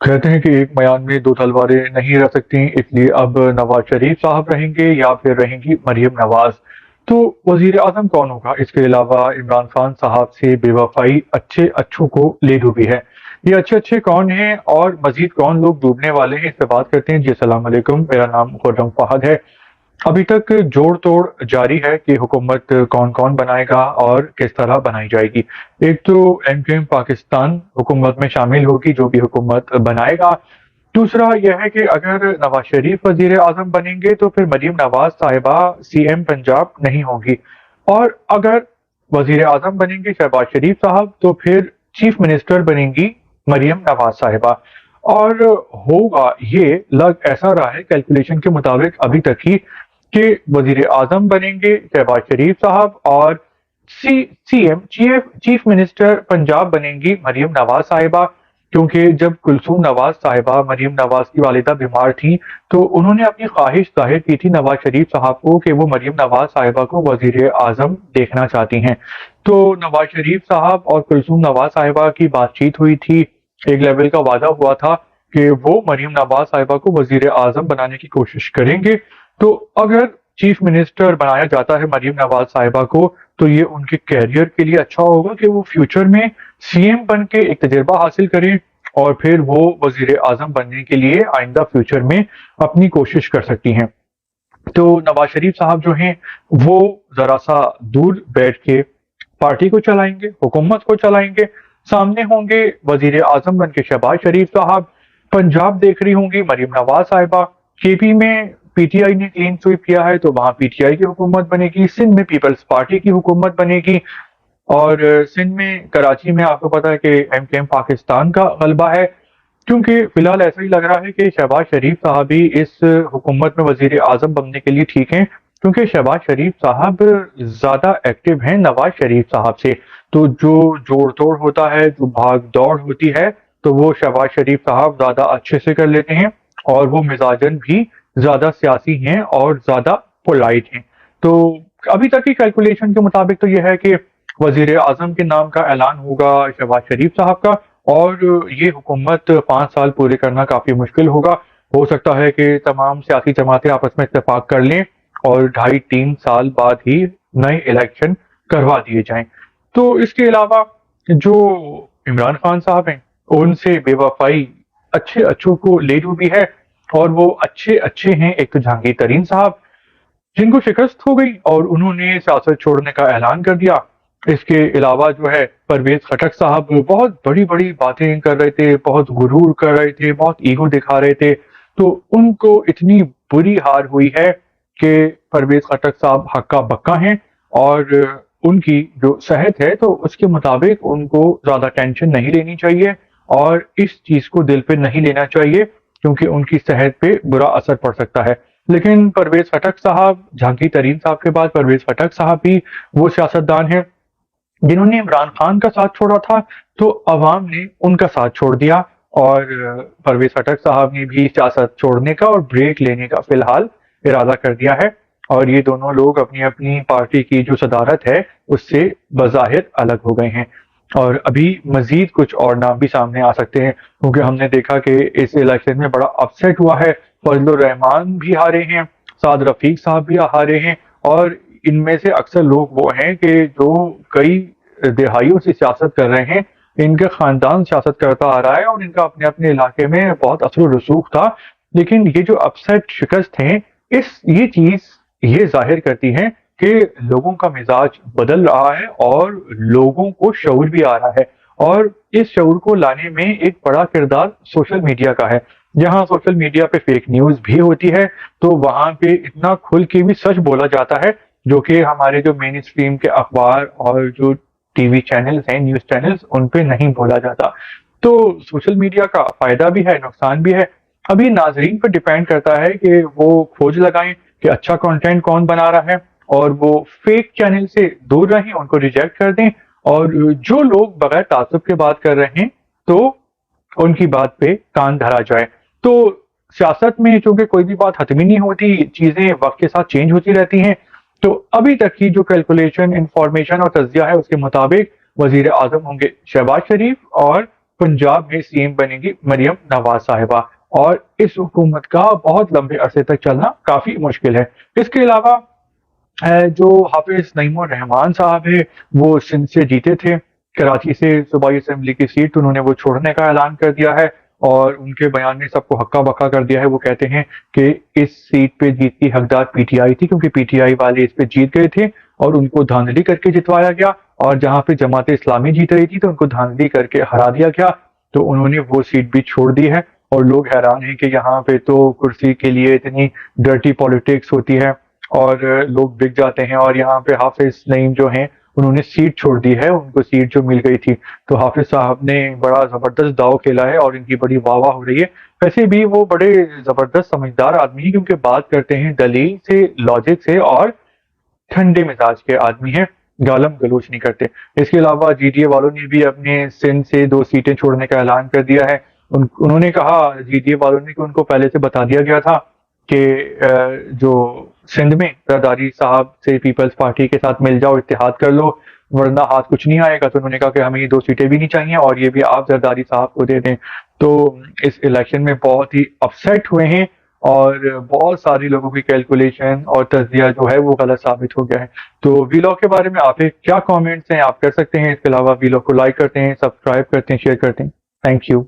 कहते हैं कि एक मयान में दो तलवारें नहीं रह सकती, इसलिए अब नवाज शरीफ साहब रहेंगे या फिर रहेंगी मरियम नवाज। तो वजीर आजम कौन होगा? इसके अलावा इमरान खान साहब से बेवफाई अच्छे अच्छों को ले डूबी है। ये अच्छे अच्छे कौन हैं और मजीद कौन लोग डूबने वाले हैं, इस पे बात करते हैं। जी अस्सलाम वालेकुम, मेरा नाम खुर्रम फहद है। अभी तक जोड़ तोड़ जारी है कि हुकूमत कौन कौन बनाएगा और किस तरह बनाई जाएगी। एक तो एमकेएम पाकिस्तान हुकूमत में शामिल होगी, जो भी हुकूमत बनाएगा। दूसरा यह है कि अगर नवाज शरीफ वजीर आजम बनेंगे तो फिर मरीम नवाज साहिबा सीएम पंजाब नहीं होगी, और अगर वजीर आजम बनेंगे शहबाज शरीफ साहब तो फिर चीफ मिनिस्टर बनेंगी मरियम नवाज साहिबा। और होगा ये लग ऐसा रहा है कैलकुलेशन के मुताबिक अभी तक ही कि वजीर आजम बनेंगे शहबाज शरीफ साहब, और सीएम चीफ मिनिस्टर पंजाब बनेंगी मरियम नवाज साहिबा। क्योंकि जब कुलसूम नवाज साहिबा मरियम नवाज की वालिदा बीमार थी तो उन्होंने अपनी ख्वाहिश जाहिर की थी नवाज शरीफ साहब को कि वो मरियम नवाज साहिबा को वजीर आजम देखना चाहती हैं। तो नवाज शरीफ साहब और कुलसूम नवाज साहिबा की बातचीत हुई थी, एक लेवल का वादा हुआ था कि वो मरियम नवाज साहिबा को वजीर आजम बनाने की कोशिश करेंगे। तो अगर चीफ मिनिस्टर बनाया जाता है मरियम नवाज साहिबा को तो ये उनके कैरियर के लिए अच्छा होगा कि वो फ्यूचर में सीएम बन के एक तजर्बा हासिल करें और फिर वो वजीर आजम बनने के लिए आइंदा फ्यूचर में अपनी कोशिश कर सकती हैं। तो नवाज शरीफ साहब जो हैं वो जरा सा दूर बैठ के पार्टी को चलाएंगे, हुकूमत को चलाएंगे। सामने होंगे वजीर आजम बन के शहबाज शरीफ साहब, पंजाब देख रही होंगी मरियम नवाज साहिबा, केपी में पीटीआई ने क्लीन स्वीप किया है तो वहां पीटीआई की हुकूमत बनेगी, सिंध में पीपल्स पार्टी की हुकूमत बनेगी, और सिंध में कराची में आपको पता है कि एमकेएम पाकिस्तान का गलबा है। क्योंकि फिलहाल ऐसा ही लग रहा है कि शहबाज शरीफ साहब ही इस हुकूमत में वजीर आजम बनने के लिए ठीक हैं, क्योंकि शहबाज शरीफ साहब ज्यादा एक्टिव हैं नवाज शरीफ साहब से। तो जो जोड़ तोड़ होता है, जो भाग दौड़ होती है, तो वो शहबाज शरीफ साहब ज्यादा अच्छे से कर लेते हैं, और वो मिजाजन भी ज्यादा सियासी हैं और ज्यादा पोलाइट हैं। तो अभी तक की कैलकुलेशन के मुताबिक तो यह है कि वजीर आजम के नाम का ऐलान होगा शहबाज शरीफ साहब का, और ये हुकूमत 5 साल पूरे करना काफी मुश्किल होगा। हो सकता है कि तमाम सियासी जमातें आपस में इत्तेफाक कर लें और 2.5-3 साल बाद ही नए इलेक्शन करवा दिए जाएं। तो इसके अलावा जो इमरान खान साहब हैं उनसे बेवफाई अच्छे अच्छों को ले डूबी है, और वो अच्छे अच्छे हैं एक तो जहांगीर तरीन साहब, जिनको शिकस्त हो गई और उन्होंने सियासत छोड़ने का ऐलान कर दिया। इसके अलावा जो है परवेज खटक साहब बहुत बड़ी बड़ी बातें कर रहे थे, बहुत गुरूर कर रहे थे, बहुत ईगो दिखा रहे थे, तो उनको इतनी बुरी हार हुई है कि परवेज खटक साहब हक्का बक्का हैं, और उनकी जो सेहत है तो उसके मुताबिक उनको ज्यादा टेंशन नहीं लेनी चाहिए और इस चीज को दिल पे नहीं लेना चाहिए, क्योंकि उनकी सेहत पे बुरा असर पड़ सकता है। लेकिन परवेज खटक साहब, जहांगीर तरीन साहब के बाद परवेज खटक साहब भी वो सियासतदान हैं जिन्होंने इमरान खान का साथ छोड़ा था, तो अवाम ने उनका साथ छोड़ दिया, और परवेज खटक साहब ने भी सियासत छोड़ने का और ब्रेक लेने का फिलहाल इरादा कर दिया है। और ये दोनों लोग अपनी अपनी पार्टी की जो सदारत है उससे बज़ाहिर अलग हो गए हैं, और अभी मजीद कुछ और नाम भी सामने आ सकते हैं, क्योंकि हमने देखा कि इस इलेक्शन में बड़ा अपसेट हुआ है। फजलुर रहमान भी हारे हैं, साद रफीक साहब भी हारे हैं, और इनमें से अक्सर लोग वो हैं कि जो कई दिहाइयों से सियासत कर रहे हैं, इनका खानदान सियासत करता आ रहा है और इनका अपने अपने इलाके में बहुत असर रसूख था। लेकिन ये जो अपसेट शिकस्त हैं, ये चीज ये जाहिर करती है कि लोगों का मिजाज बदल रहा है और लोगों को शऊर भी आ रहा है, और इस शऊर को लाने में एक बड़ा किरदार सोशल मीडिया का है। जहां सोशल मीडिया पे फेक न्यूज भी होती है तो वहां पे इतना खुल के भी सच बोला जाता है, जो कि हमारे जो मेन स्ट्रीम के अखबार और जो टीवी चैनल्स हैं, न्यूज चैनल्स, उन पे नहीं बोला जाता। तो सोशल मीडिया का फायदा भी है, नुकसान भी है। अभी नाजरीन पर डिपेंड करता है कि वो खोज लगाएं कि अच्छा कंटेंट कौन बना रहा है, और वो फेक चैनल से दूर रहें, उनको रिजेक्ट कर दें, और जो लोग बगैर तासुब के बात कर रहे हैं तो उनकी बात पे कान धरा जाए। तो सियासत में चूंकि कोई भी बात हतमी नहीं होती, चीजें वक्त के साथ चेंज होती रहती हैं। तो अभी तक की जो कैलकुलेशन, इंफॉर्मेशन और तज्जिया है उसके मुताबिक वजीर आजम होंगे शहबाज शरीफ और पंजाब में सीएम बनेंगी मरियम नवाज साहिबा, और इस हुकूमत का बहुत लंबे अरसे तक चलना काफी मुश्किल है। इसके अलावा जो हाफिज नईमुर रहमान साहब है, वो सिंध से जीते थे, कराची से सूबाई असेंबली की सीट उन्होंने वो छोड़ने का ऐलान कर दिया है, और उनके बयान ने सबको हक्का बक्का कर दिया है। वो कहते हैं कि इस सीट पे जीत की हकदार पीटीआई थी, क्योंकि पीटीआई वाले इस पे जीत गए थे और उनको धांधली करके जितवाया गया, और जहां पे जमात इस्लामी जीत रही थी तो उनको धांधली करके हरा दिया गया, तो उन्होंने वो सीट भी छोड़ दी है। और लोग हैरान हैं कि यहाँ पे तो कुर्सी के लिए इतनी डर्टी पॉलिटिक्स होती है और लोग बिक जाते हैं, और यहाँ पे हाफिज नईम जो हैं उन्होंने सीट छोड़ दी है, उनको सीट जो मिल गई थी। तो हाफिज साहब ने बड़ा जबरदस्त दाव खेला है और इनकी बड़ी वाह वाह हो रही है। वैसे भी वो बड़े जबरदस्त समझदार आदमी हैं, क्योंकि बात करते हैं दलील से, लॉजिक से, और ठंडे मिजाज के आदमी हैं, गालम गलोच नहीं करते। इसके अलावा जीडीए वालों ने भी अपने सिंध से 2 सीटें छोड़ने का ऐलान कर दिया है। उन्होंने कहा, जीडीए वालों ने, कि उनको पहले से बता दिया गया था कि जो सिंध में जरदारी साहब से पीपल्स पार्टी के साथ मिल जाओ, इत्तेहाद कर लो, वरना हाथ कुछ नहीं आएगा। तो उन्होंने कहा कि हमें ये 2 सीटें भी नहीं चाहिए और ये भी आप जरदारी साहब को दे दें। तो इस इलेक्शन में बहुत ही अपसेट हुए हैं, और बहुत सारी लोगों की कैलकुलेशन और तज्जिया जो है वो गलत साबित हो गया है। तो वीलॉग के बारे में आप क्या कमेंट्स हैं आप कर सकते हैं। इसके अलावा वीलॉग को लाइक करते हैं, सब्सक्राइब करते हैं, शेयर करते हैं। Thank you.